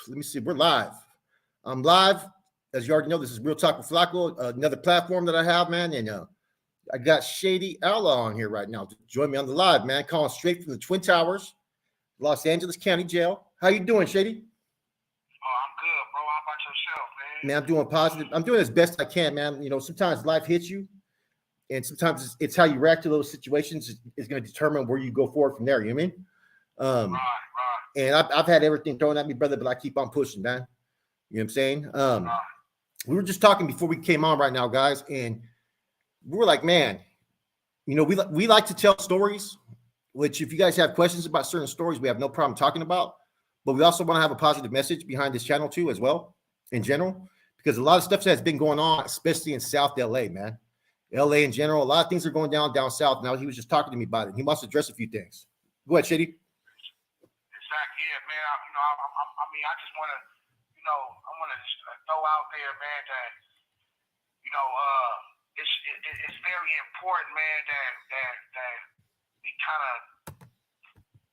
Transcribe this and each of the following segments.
let me see. We're live. I'm live. As you already know, this is Real Talk with Flacco, another platform that I have, man. And I got Shady Outlaw on here right now. Join me on the live, man. Calling straight from the Twin Towers, Los Angeles County Jail. How you doing, Shady? Oh, I'm good, bro. How about yourself, man? Man, I'm doing positive. I'm doing as best I can, man. You know, sometimes life hits you, and sometimes it's how you react to those situations is going to determine where you go forward from there. You know what I mean? Right. And I've had everything thrown at me, brother, but I keep on pushing, man. You know what I'm saying? We were just talking before we came on right now, guys, and we were like, man, you know, we like to tell stories, which if you guys have questions about certain stories, we have no problem talking about. But we also want to have a positive message behind this channel too, as well, in general, because a lot of stuff has been going on, especially in South LA, man. LA in general, a lot of things are going down south. Now he was just talking to me about it. He wants to address a few things. Go ahead, Shady. Exactly. Yeah, man. I mean, I just want to, I want to throw out there, man, that, it's very important, man, that we kind of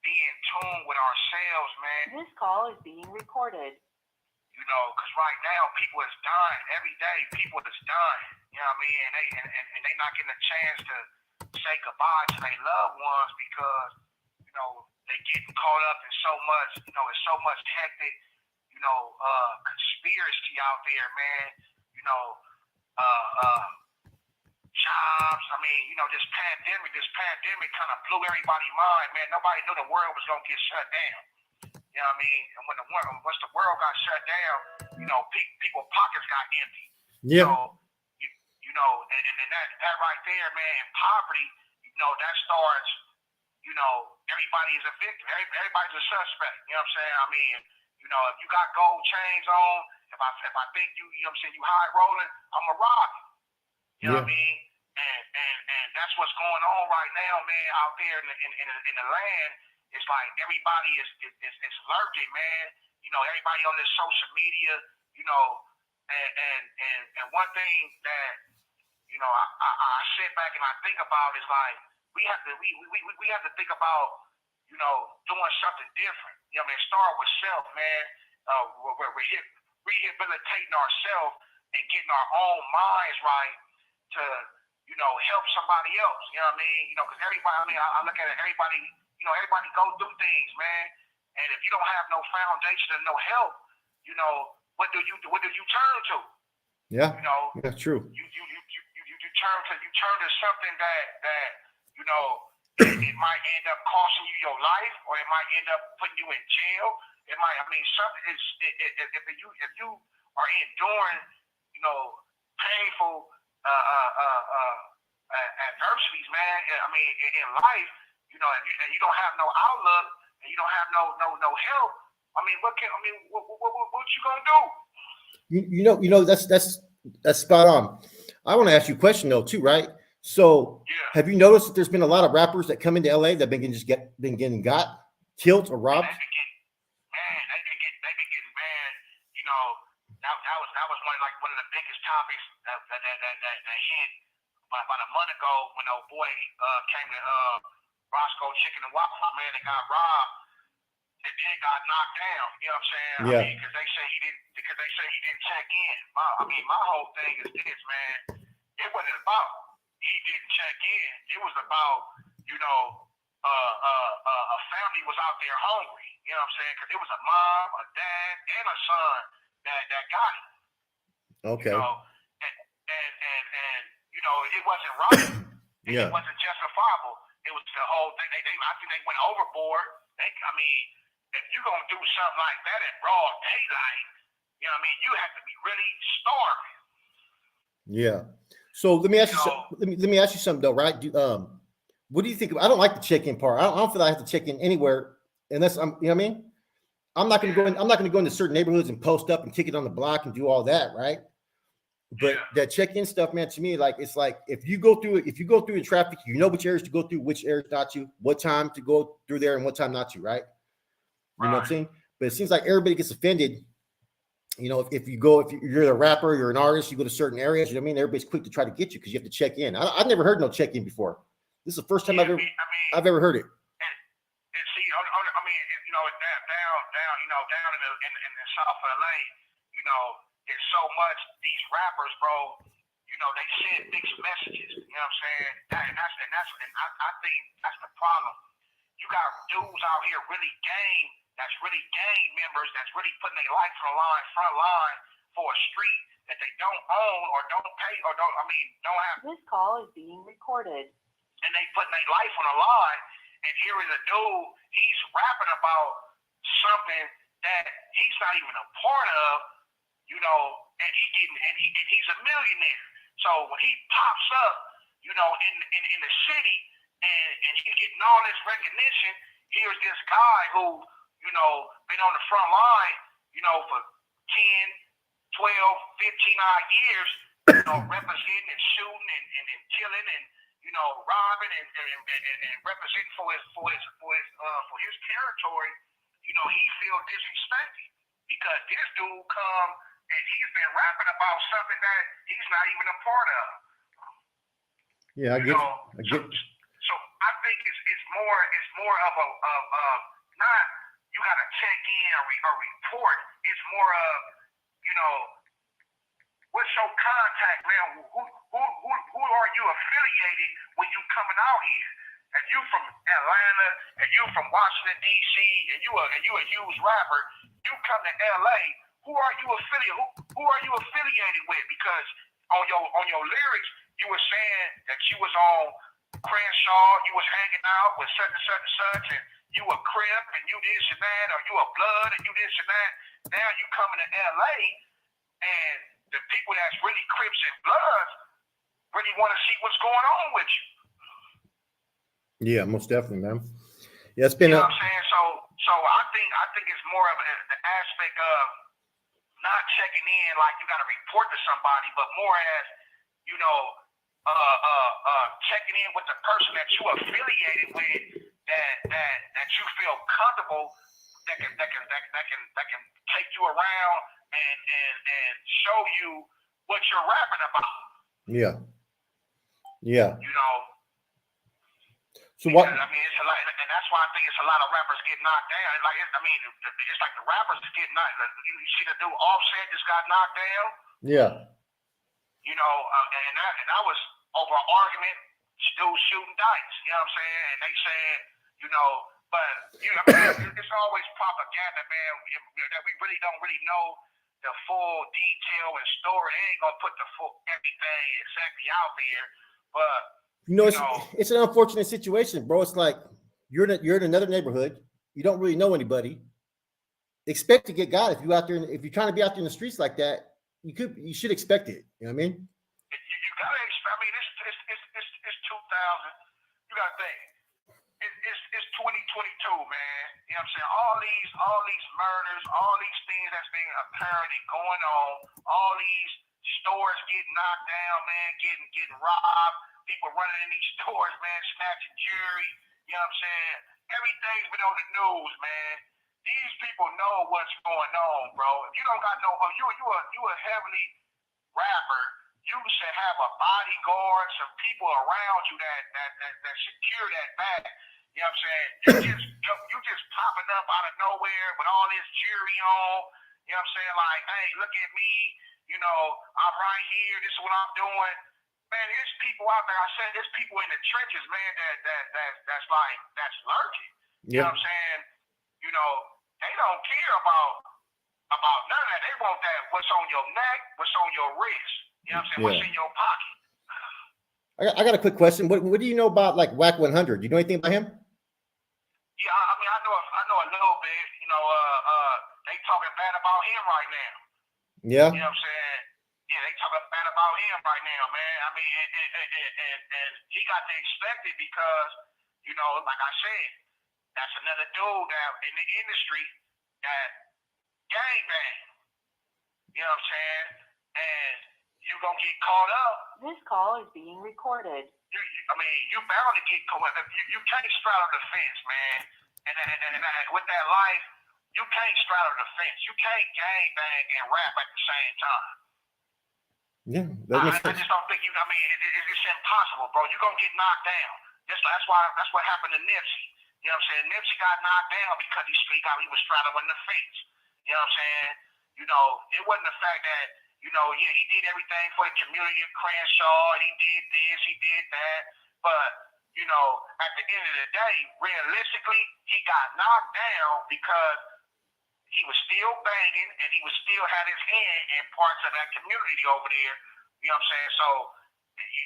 be in tune with ourselves, man. This call is being recorded. Because right now people is dying every day. People is dying. You know what I mean? And they not getting a chance to say goodbye to their loved ones because they getting caught up in so much. It's so much hectic. Conspiracy out there, man. Jobs. I mean, this pandemic kind of blew everybody's mind, man. Nobody knew the world was gonna get shut down. You know what I mean? And once the world got shut down, people's pockets got empty. Yeah. And that right there, man, poverty, that starts, everybody is a victim. Everybody's a suspect. You know what I'm saying? I mean, if you got gold chains on, if I think you know what I'm saying, you high rolling, I'm going to rob you. You know what I mean? And that's what's going on right now, man, out there in the land. It's like everybody is lurking, man. Everybody on this social media, and one thing that, I sit back and I think about is like we have to think about, doing something different. Start with self, man. We're rehabilitating ourselves and getting our own minds right to, help somebody else. You know what I mean? Because everybody, I look at it, everybody go through things, man. And if you don't have no foundation and no help, what do you turn to? Yeah. That's true. You turn to something that it might end up costing you your life, or it might end up putting you in jail. It might, something is if you are enduring, painful adversities, man. In life, and you don't have no outlook, and you don't have no help. What you gonna do? That's spot on. I want to ask you a question though, too, right? So, Have you noticed that there's been a lot of rappers that come into LA that been getting killed or robbed? They been getting mad. That was one of the biggest topics that hit about a month ago when old boy came to Roscoe Chicken and Waffles, man, and got robbed. And then got knocked down. You know what I'm saying? Yeah. Because they say he didn't check in. My whole thing is this, man. It wasn't about he didn't check in. It was about, a family was out there hungry. You know what I'm saying? Because it was a mom, a dad, and a son that got it. Okay. And it wasn't right. Yeah. It wasn't justifiable. It was the whole thing. I think they went overboard. If you're going to do something like that in broad daylight, you know what I mean? You have to be really starving. Yeah. So let me ask you. Let me ask you something though, right? What do you think? I don't like the check-in part. I don't feel like I have to check in anywhere unless I'm. You know what I mean? I'm not going to go in. I'm not going to go into certain neighborhoods and post up and kick it on the block and do all that, right? But that check-in stuff, man, to me, it's like if you go through the traffic, you know which areas to go through, which areas not to, what time to go through there, and what time not to, right? You know what I'm saying? But it seems like everybody gets offended. If you're a rapper, you're an artist, you go to certain areas, you know what I mean? Everybody's quick to try to get you because you have to check in. I've never heard no check-in before. This is the first time I've ever heard it. And see, down in South LA, you know, there's so much these rappers, bro. You know, they send mixed messages. You know what I'm saying? And I think that's the problem. You got dudes out here that's really gang members, that's really putting their life on the line, front line for a street that they don't own or don't pay or don't have. This call is being recorded. And they putting their life on the line. And here is a dude, he's rapping about something that he's not even a part of, you know, and he's a millionaire. So when he pops up, you know, in the city and he's getting all this recognition, here's this guy who, you know, been on the front line, you know, for 10, 12, 15 odd years, you know, representing and shooting and killing and, you know, robbing and representing for his territory. You know, he feels disrespected because this dude come and he's been rapping about something that he's not even a part of. Yeah, I get. So I think it's more of a not you got to check in or report. It's more of, you know, what's your contact, man? Who are you affiliated when you coming out here? If you from Atlanta, if you from Washington D.C., and you a huge rapper, you come to L.A. Who are you affiliated with? Because on your lyrics, you were saying that you was on Crenshaw, you was hanging out with such and such and such, and you a Crip, and you this and that, or you a Blood, and you this and that. Now you coming to L.A. and the people that's really Crips and Bloods really want to see what's going on with you. Yeah, most definitely, man. Yeah, it's been. You know what I'm saying? So I think it's more of the aspect of not checking in like you got to report to somebody, but more as, you know, checking in with the person that you affiliated with, that you feel comfortable, that can take you around and show you what you're rapping about. Yeah. Yeah. You know. So what? I mean, it's a lot, and that's why I think it's a lot of rappers get knocked down. It's like the rappers is getting knocked. Like, you see the dude Offset just got knocked down. Yeah. You know, and that was over an argument. Dude shooting dice. You know what I'm saying? And they said, you know, but you know, it's always propaganda, man. That we really don't know the full detail and story. They ain't gonna put the full everything exactly out there, but. You know, it's an unfortunate situation, bro. It's like you're in another neighborhood. You don't really know anybody. Expect to get got if you out there. If you're trying to be out there in the streets like that, you should expect it. You know what I mean? You gotta expect. I mean, it's 2000. You gotta think. It's 2022, man. You know what I'm saying? All these murders, all these things that's being apparent and going on. All these stores getting knocked down, man. Getting robbed. People running in these stores, man, snatching jewelry. You know what I'm saying? Everything's been on the news, man. These people know what's going on, bro. If you don't got no, you a heavily rapper. You should have a bodyguard, some people around you that secure that bag. You know what I'm saying? You just popping up out of nowhere with all this jewelry on. You know what I'm saying? Like, hey, look at me. You know, I'm right here. This is what I'm doing. Man, there's people out there. I said there's people in the trenches, man, that's lurking. You know what I'm saying? You know, they don't care about none of that. They want that what's on your neck, what's on your wrist. You know what I'm saying? What's in your pocket. I got a quick question. What do you know about like Whack 100? You know anything about him? Yeah, I mean, I know a little bit. You know, they talking bad about him right now. Yeah. You know what I'm saying? Yeah, they talking bad about him right now, man. I mean, and he got to expect it because, you know, like I said, that's another dude that in the industry that gangbang. You know what I'm saying? And you gonna get caught up. This call is being recorded. I mean, you bound to get caught up. You can't straddle the fence, man. And with that life, you can't straddle the fence. You can't gangbang and rap at the same time. Yeah, I just don't think I mean, it's impossible, bro. You're gonna get knocked down. That's what happened to Nipsey. You know what I'm saying? Nipsey got knocked down because he was straddling the fence. You know what I'm saying? You know, it wasn't the fact that, you know, yeah, he did everything for the community of Crenshaw, he did this, he did that, but, you know, at the end of the day, realistically, he got knocked down because he was still banging and he was still had his hand in parts of that community over there. You know what I'm saying? So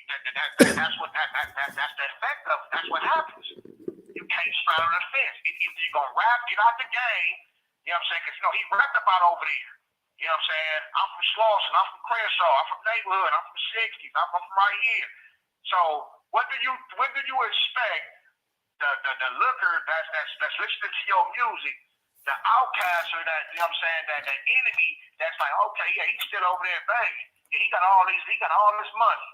that's the effect of it. That's what happens. You can't straddle the fence. If you're gonna rap, get out the game. You know what I'm saying? Because you know he rapped about over there. You know what I'm saying? I'm from Slauson, I'm from Crenshaw, I'm from neighborhood, I'm from the 60s, I'm from right here. So what do you expect the looker that's listening to your music, the outcast or that, you know what I'm saying, that the enemy that's like, okay, yeah, he's still over there banging. Yeah, he got all this money.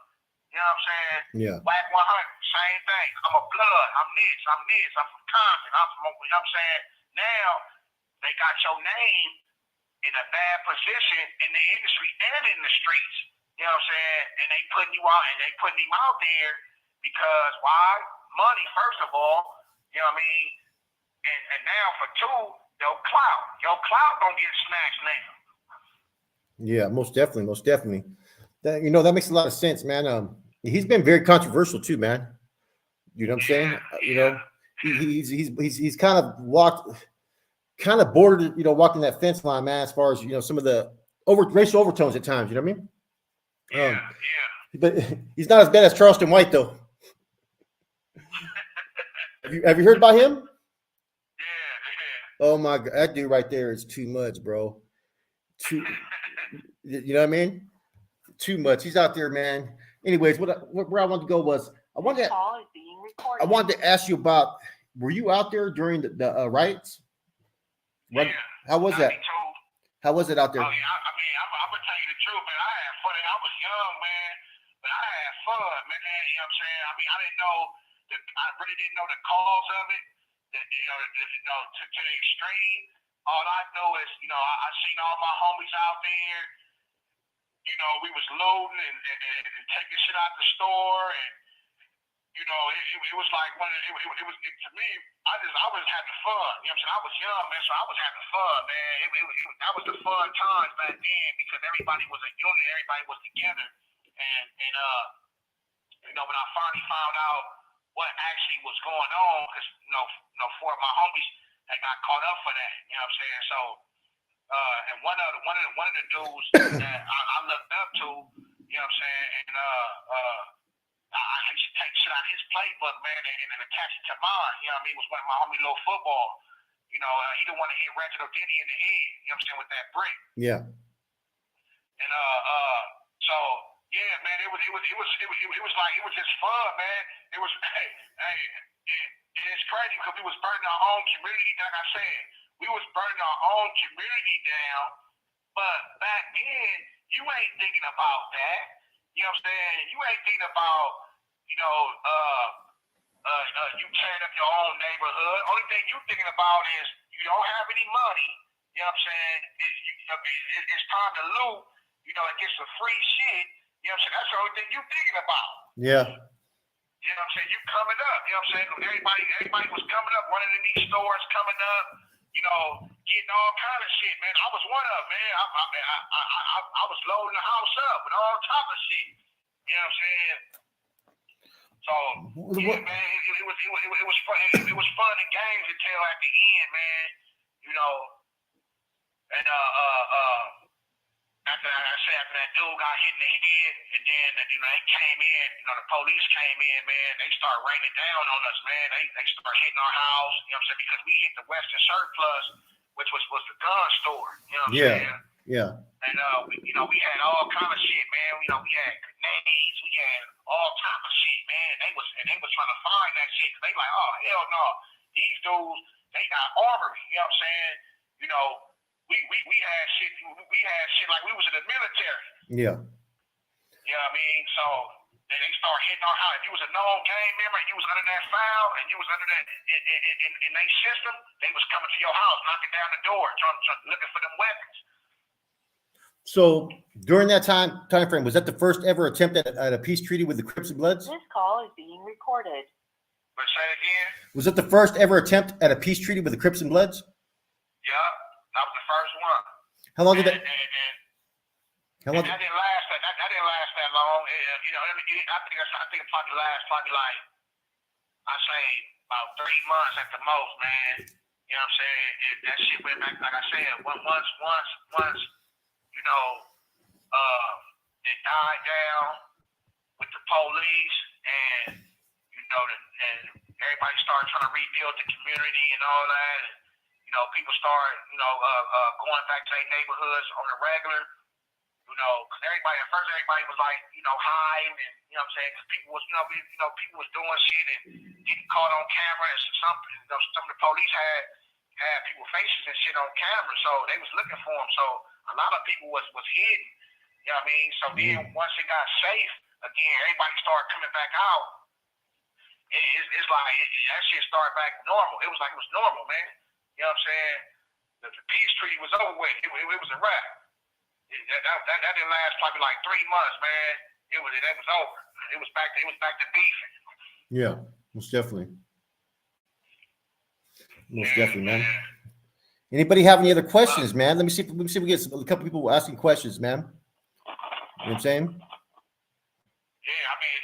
You know what I'm saying? Yeah. Whack 100, same thing. I'm a blood. I'm from Compton. I'm from, you know what I'm saying? Now they got your name in a bad position in the industry and in the streets. You know what I'm saying? And they putting you out and they putting him out there because why? Money, first of all. You know what I mean? And now for two, your clout gonna get snatched now. Yeah, most definitely, most definitely. That, you know, that makes a lot of sense, man. He's been very controversial too, man. You know what I'm saying? You know, he's kind of bordered, you know, walking that fence line, man. As far as, you know, some of the racial overtones at times. You know what I mean? Yeah. But he's not as bad as Charleston White, though. Have you heard about him? Yeah. Oh my God, that dude right there is too much, bro. You know what I mean? Too much. He's out there, man. Anyways, where I wanted to go was I wanted to ask you about. Were you out there during the riots? Yeah. How was that? How was it out there? Oh yeah, I mean, I'm gonna tell you the truth, man. I had fun. I was young, man, but I had fun, man. You know what I'm saying? I mean, I really didn't know the cause of it. To the extreme. All I know is, you know, I seen all my homies out there. You know, we was loading and taking shit out the store, and you know, it was like to me. I was having fun. You know what I'm saying? I was young, man, so I was having fun, man. That was the fun times back then because everybody was a unit, everybody was together, and you know, when I finally found out what actually was going on, because you know, four of my homies had got caught up for that. You know what I'm saying? So. And one of the dudes that I looked up to, you know what I'm saying, and I used to take shit out of his playbook, man, and attach it to mine. You know what I mean? It was one of my homie little football. You know, he didn't want to hit Reginald Denny in the head. You know what I'm saying, with that brick. Yeah. And so yeah, man, it was just fun, man. It was and it's crazy because we was burning our own community, like I said. We was burning our own community down, but back then, you ain't thinking about that. You know what I'm saying? You ain't thinking about, you know, you tearing up your own neighborhood. Only thing you thinking about is you don't have any money. You know what I'm saying? It's time to loot, you know, and get some free shit. You know what I'm saying? That's the only thing you thinking about. Yeah. You know what I'm saying? You coming up. You know what I'm saying? Everybody was coming up, running in these stores, coming up. You know, getting all kind of shit, man. I was one of them, man. I was loading the house up with all type of shit. You know what I'm saying? So yeah, man, it was fun. It was fun and games until at the end, man. You know, and after that dude got hit in the head, and then you know they came in. You know, the police came in, man. They started raining down on us, man. They started hitting our house. You know what I'm saying? Because we hit the Western Surplus, which was the gun store. You know what I'm saying? Yeah. And we had all kind of shit, man. You know, we had grenades, we had all type of shit, man. They was trying to find that shit. Cause they like, oh hell no, these dudes, they got armory. You know what I'm saying? You know, we had shit. We had shit like we was in the military. Yeah. You know what I mean? So then they start hitting our house. If you was a known gang member, and you was under that file, and you was under that in their system, they was coming to your house, knocking down the door, trying looking for them weapons. So during that time frame, was that the first ever attempt at a peace treaty with the Crips and Bloods? This call is being recorded. But say it again. Was it the first ever attempt at a peace treaty with the Crips and Bloods? Yeah, that was the first one. How long did that? And that didn't last. That didn't last that long. You know, I think it probably like I say about 3 months at the most, man. You know what I'm saying? That shit went back, like I said, once, you know, it died down with the police, and you know, and everybody started trying to rebuild the community and all that. And, you know, people started, you know, going back to their neighborhoods on the regular. You know, because everybody was like, you know, hiding, and you know what I'm saying? Because people was, people was doing shit and getting caught on camera, and some of the police had people faces and shit on camera, so they was looking for them. So a lot of people was hidden. You know what I mean? So then once it got safe again, everybody started coming back out. It's like that shit started back normal. It was like it was normal, man. You know what I'm saying? The peace treaty was over with. It was a wrap. That didn't last probably like 3 months, man. It was over. It was back to beefing. Yeah, most definitely. Most definitely, man. Anybody have any other questions, man? Let me see if we get a couple people asking questions, man. You know what I'm saying? Yeah, I mean,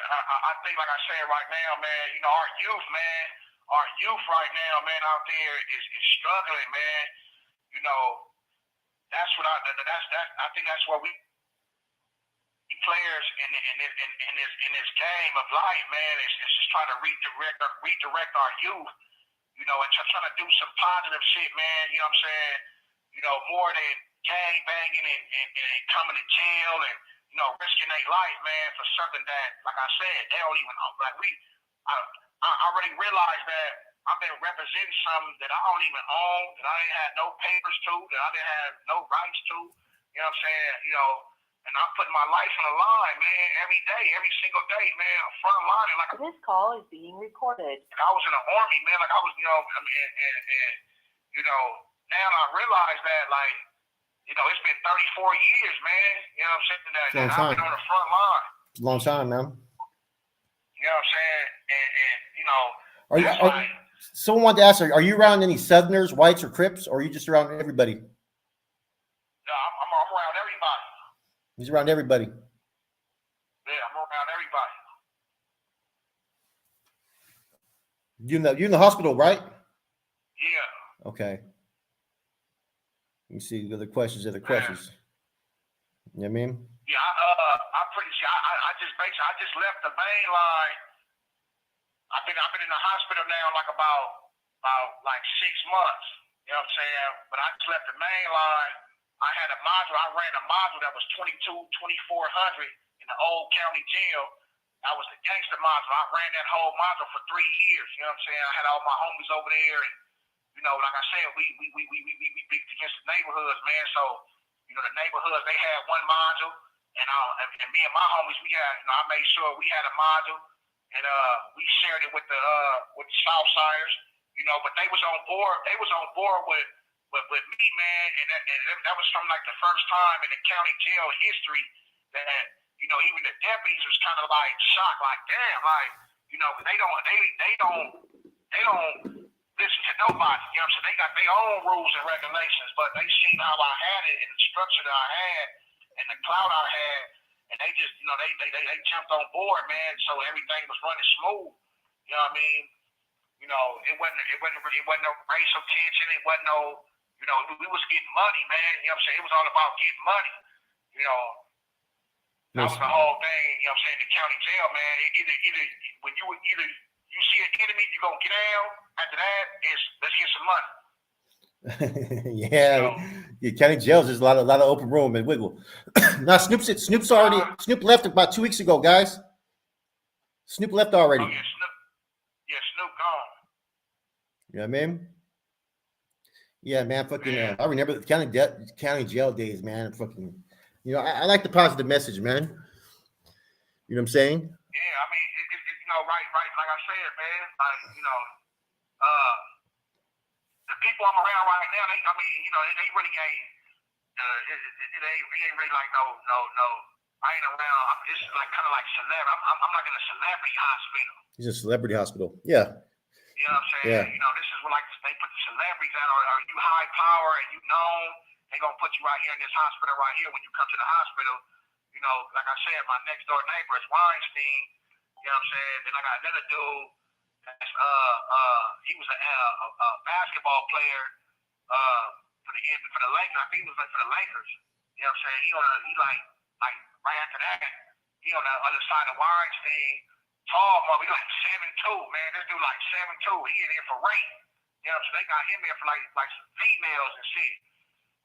I think, like I said right now, man, you know, our youth right now, man, out there is struggling, man. You know, that's what I think that's where we players in this game of life, man, is just trying to redirect our youth, you know, and trying to do some positive shit, man. You know what I'm saying? You know, more than gang banging and coming to jail and, you know, risking their life, man, for something that, like I said, they don't even know. Like I already realized that I've been representing something that I don't even own, that I didn't have no papers to, that I didn't have no rights to. You know what I'm saying? You know, and I'm putting my life on the line, man, every day, every single day, man. I'm front lining like this call is being recorded. I was in the army, man. Like I was, you know, I mean, and you know, now I realize that, like, you know, it's been 34 years, man. You know what I'm saying? That I've been on the front line. It's a long time, man. You know what I'm saying? And you know, someone wanted to ask, are you around any Southerners, whites, or Crips, or are you just around everybody? No, I'm around everybody. He's around everybody. Yeah, I'm around everybody. You're in the hospital, right? Yeah. Okay. Let me see the other questions. You know what I mean? Yeah, I'm pretty sure. I just left the main line. I've been in the hospital now like about like 6 months. You know what I'm saying? But I just left the main line. I had a module. I ran a module that was 2400 in the old county jail. I was the gangster module. I ran that whole module for 3 years. You know what I'm saying? I had all my homies over there, and you know, like I said, we beat against the neighborhoods, man. So, you know, the neighborhoods, they had one module, and me and my homies, we had, you know, I made sure we had a module, and we shared it with the Southsiders, you know. But they was on board. They was on board with me, man, and that was from like the first time in the county jail history that, you know, even the deputies was kind of like shocked, like, damn, like, you know, they don't listen to nobody. You know what I'm saying? They got their own rules and regulations, but they seen how I had it and the structure that I had and the clout I had, and they just, you know, they jumped on board, man. So everything was running smooth. You know what I mean? You know, it wasn't no racial tension. It wasn't no, you know, we was getting money, man. You know what I'm saying? It was all about getting money. You know, that was the whole thing. You know what I'm saying? The county jail, man. Either when you see an enemy, you gonna get down. After that, let's get some money. Yeah, you know, the county jails. There's a lot of open room and wiggle. Now Snoop left about 2 weeks ago, guys. Snoop left already. Oh yeah, Snoop gone. You know what I mean? Yeah, man. Fucking, I remember the county jail days, man. Fucking, you know, I like the positive message, man. You know what I'm saying? Yeah, I mean, you know, right, like I said, man. Like, you know, the people I'm around right now, I mean, you know, they really ain't. It ain't really like no. I ain't around. It's like kind of like celeb. I'm like in a celebrity hospital. He's a celebrity hospital. Yeah. You know what I'm saying? Yeah. You know, this is what like they put the celebrities at. Are you high power and you known? They gonna put you right here in this hospital right here when you come to the hospital. You know, like I said, my next door neighbor is Weinstein. You know what I'm saying? Then I got another dude. That's, he was a basketball player for the Lakers. I think he was like for the Lakers. You know what I'm saying? He like right after that, he on the other side of Weinstein. Tall mother, he like 7'2", man. This dude like 7'2". He in here for rape. You know what I'm saying? They got him in for like some females and shit.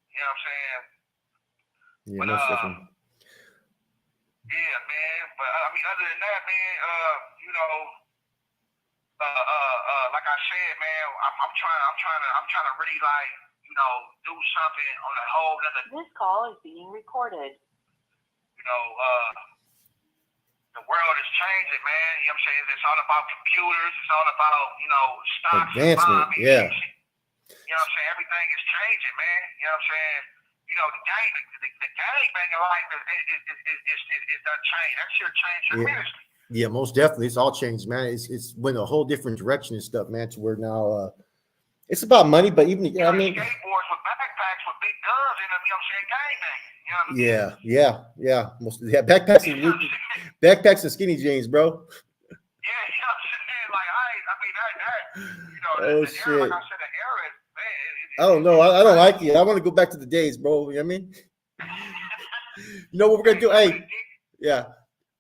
You know what I'm saying? Yeah, But most definitely. yeah, man. But I mean, other than that, man, you know, like I said, man, I'm trying to really like, you know, do something on a whole other. This call is being recorded. You know, the world is changing, man. You know what I'm saying? It's all about computers. It's all about, you know, stocks. Advancement, And yeah. You know what I'm saying? Everything is changing, man. You know what I'm saying? You know, the gang banging life is done changed. That shit changed tremendously. Yeah, most definitely. It's all changed, man. It's went a whole different direction and stuff, man, to where now it's about money, but even I mean, skateboards with backpacks with big guns in them, you know what I'm saying? Gang banging. You know what I mean? Yeah. Backpacks and skinny jeans, bro. Yeah, you know what I'm saying? Like I mean that you know, Oh, the shit. era, like I said, the era is, man. I don't know. I don't like it. I want to go back to the days, bro. You know what I mean? You know what we're gonna do? Hey, yeah.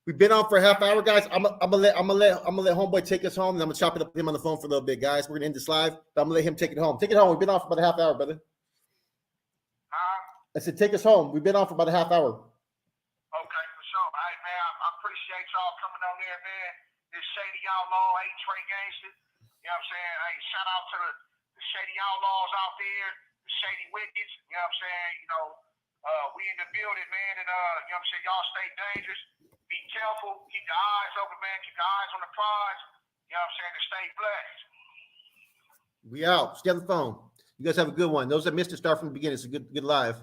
We've been on for a half hour, guys. I'm gonna let homeboy take us home, and I'm gonna chop it up with him on the phone for a little bit, guys. We're gonna end this live, but I'm gonna let him take it home. Take it home. We've been on for about a half hour, brother. I said, take us home. We've been on for about a half hour. Okay, for sure. All right, man. I appreciate y'all coming on there, man. This Shady Outlaw, Trey Gangster. You know what I'm saying? Hey, shout out to the Shady Outlaws out there, the Shady Wickets. You know what I'm saying? You know, we in the building, man, and you know what I'm saying? Y'all stay dangerous. Be careful. Keep your eyes open, man. Keep your eyes on the prize. You know what I'm saying? And stay blessed. We out. Stay on the phone. You guys have a good one. Those that missed it, start from the beginning. It's a good live.